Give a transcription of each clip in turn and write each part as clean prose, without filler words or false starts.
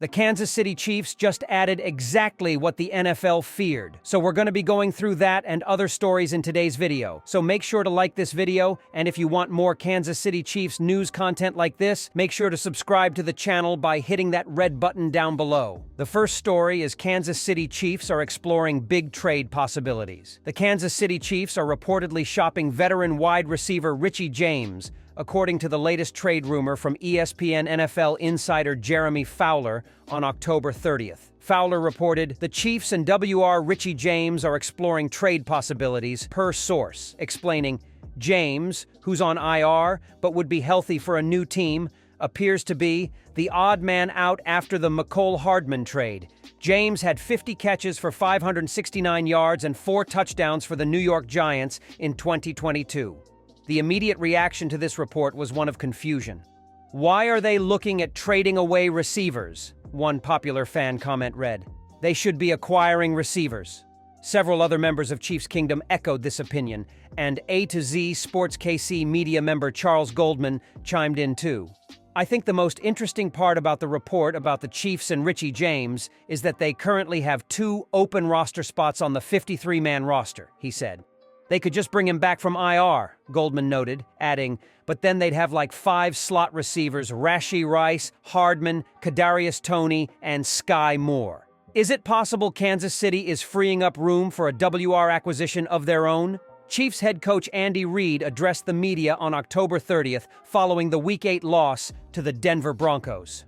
The Kansas City Chiefs just added exactly what the NFL feared. So we're going to be going through that and other stories in today's video. So make sure to like this video, and if you want more Kansas City Chiefs news content like this, make sure to subscribe to the channel by hitting that red button down below. The first story is Kansas City Chiefs are exploring big trade possibilities. The Kansas City Chiefs are reportedly shopping veteran wide receiver Richie James, according to the latest trade rumor from ESPN NFL insider Jeremy Fowler on October 30th. Fowler reported, "The Chiefs and WR Richie James are exploring trade possibilities, per source," explaining, "James, who's on IR but would be healthy for a new team, appears to be the odd man out after the Mecole Hardman trade. James had 50 catches for 569 yards and 4 touchdowns for the New York Giants in 2022. The immediate reaction to this report was one of confusion. "Why are they looking at trading away receivers?" one popular fan comment read. "They should be acquiring receivers." Several other members of Chiefs Kingdom echoed this opinion, and A to Z Sports KC media member Charles Goldman chimed in too. "I think the most interesting part about the report about the Chiefs and Richie James is that they currently have 2 open roster spots on the 53-man roster," he said. "They could just bring him back from IR," Goldman noted, adding, "but then they'd have like 5 slot receivers, Rashee Rice, Hardman, Kadarius Toney, and Sky Moore. Is it possible Kansas City is freeing up room for a WR acquisition of their own?" Chiefs head coach Andy Reid addressed the media on October 30th following the Week 8 loss to the Denver Broncos.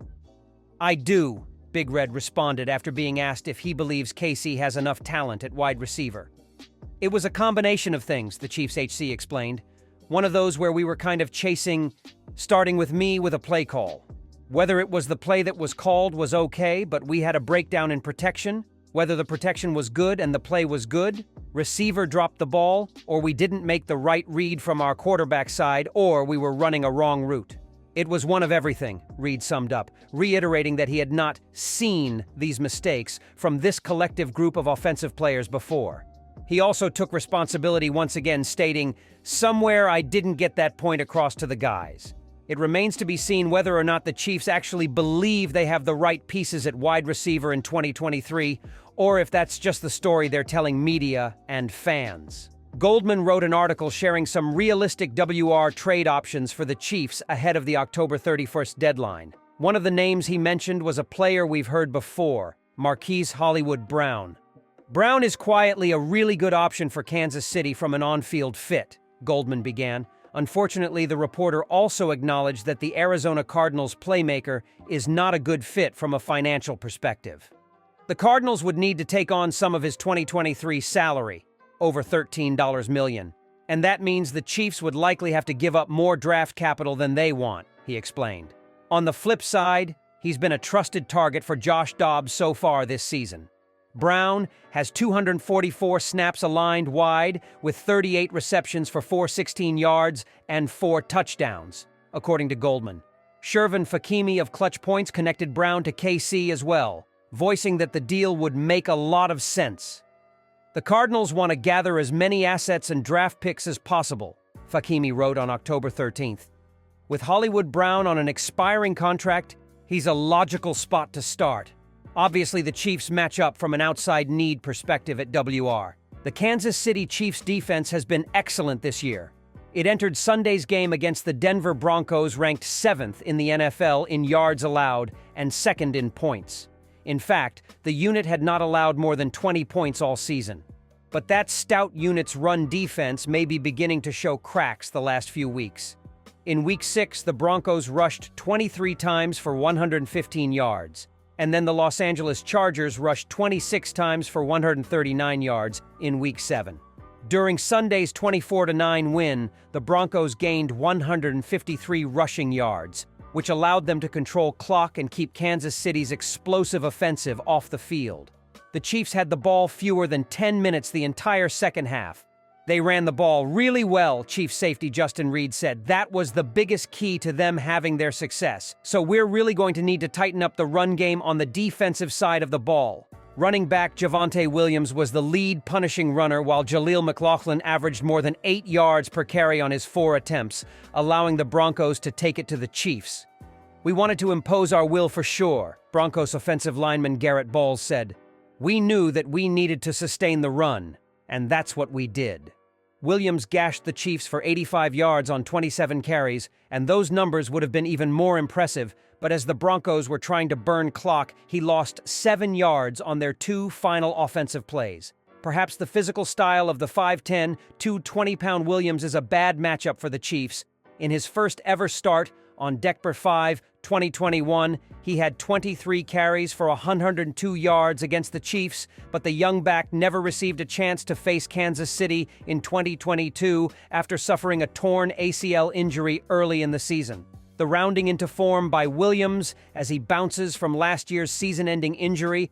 "I do," Big Red responded after being asked if he believes KC has enough talent at wide receiver. "It was a combination of things," the Chiefs HC explained. "One of those where we were kind of chasing, starting with me with a play call. Whether it was the play that was called was okay, but we had a breakdown in protection, whether the protection was good and the play was good, receiver dropped the ball, or we didn't make the right read from our quarterback side, or we were running a wrong route. It was one of everything," Reid summed up, reiterating that he had not seen these mistakes from this collective group of offensive players before. He also took responsibility once again, stating, "Somewhere I didn't get that point across to the guys." It remains to be seen whether or not the Chiefs actually believe they have the right pieces at wide receiver in 2023, or if that's just the story they're telling media and fans. Goldman wrote an article sharing some realistic WR trade options for the Chiefs ahead of the October 31st deadline. One of the names he mentioned was a player we've heard before, Marquise Hollywood Brown. "Brown is quietly a really good option for Kansas City from an on-field fit," Goldman began. Unfortunately, the reporter also acknowledged that the Arizona Cardinals playmaker is not a good fit from a financial perspective. The Cardinals would need to take on some of his 2023 salary, over $13 million, and that means the Chiefs would likely have to give up more draft capital than they want, he explained. On the flip side, he's been a trusted target for Josh Dobbs so far this season. Brown has 244 snaps aligned wide with 38 receptions for 416 yards and 4 touchdowns, according to Goldman. Shervin Fakimi of Clutch Points connected Brown to KC as well, voicing that the deal would make a lot of sense. "The Cardinals want to gather as many assets and draft picks as possible," Fakimi wrote on October 13th. "With Hollywood Brown on an expiring contract, he's a logical spot to start. Obviously, the Chiefs match up from an outside need perspective at WR. The Kansas City Chiefs defense has been excellent this year. It entered Sunday's game against the Denver Broncos ranked 7th in the NFL in yards allowed and 2nd in points. In fact, the unit had not allowed more than 20 points all season. But that stout unit's run defense may be beginning to show cracks the last few weeks. In Week 6, the Broncos rushed 23 times for 115 yards. And then the Los Angeles Chargers rushed 26 times for 139 yards in Week 7. During Sunday's 24-9 win, the Broncos gained 153 rushing yards, which allowed them to control clock and keep Kansas City's explosive offensive off the field. The Chiefs had the ball fewer than 10 minutes the entire second half. "They ran the ball really well," Chiefs safety Justin Reid said. "That was the biggest key to them having their success. So we're really going to need to tighten up the run game on the defensive side of the ball." Running back Javonte Williams was the lead punishing runner, while Jaleel McLaughlin averaged more than 8 yards per carry on his 4 attempts, allowing the Broncos to take it to the Chiefs. "We wanted to impose our will for sure," Broncos offensive lineman Garrett Bowles said. "We knew that we needed to sustain the run, and that's what we did." Williams gashed the Chiefs for 85 yards on 27 carries, and those numbers would have been even more impressive, but as the Broncos were trying to burn clock, he lost 7 yards on their 2 final offensive plays. Perhaps the physical style of the 5'10", 220-pound Williams is a bad matchup for the Chiefs. In his first ever start, on December 5, 2021, he had 23 carries for 102 yards against the Chiefs, but the young back never received a chance to face Kansas City in 2022 after suffering a torn ACL injury early in the season. The rounding into form by Williams as he bounces from last year's season-ending injury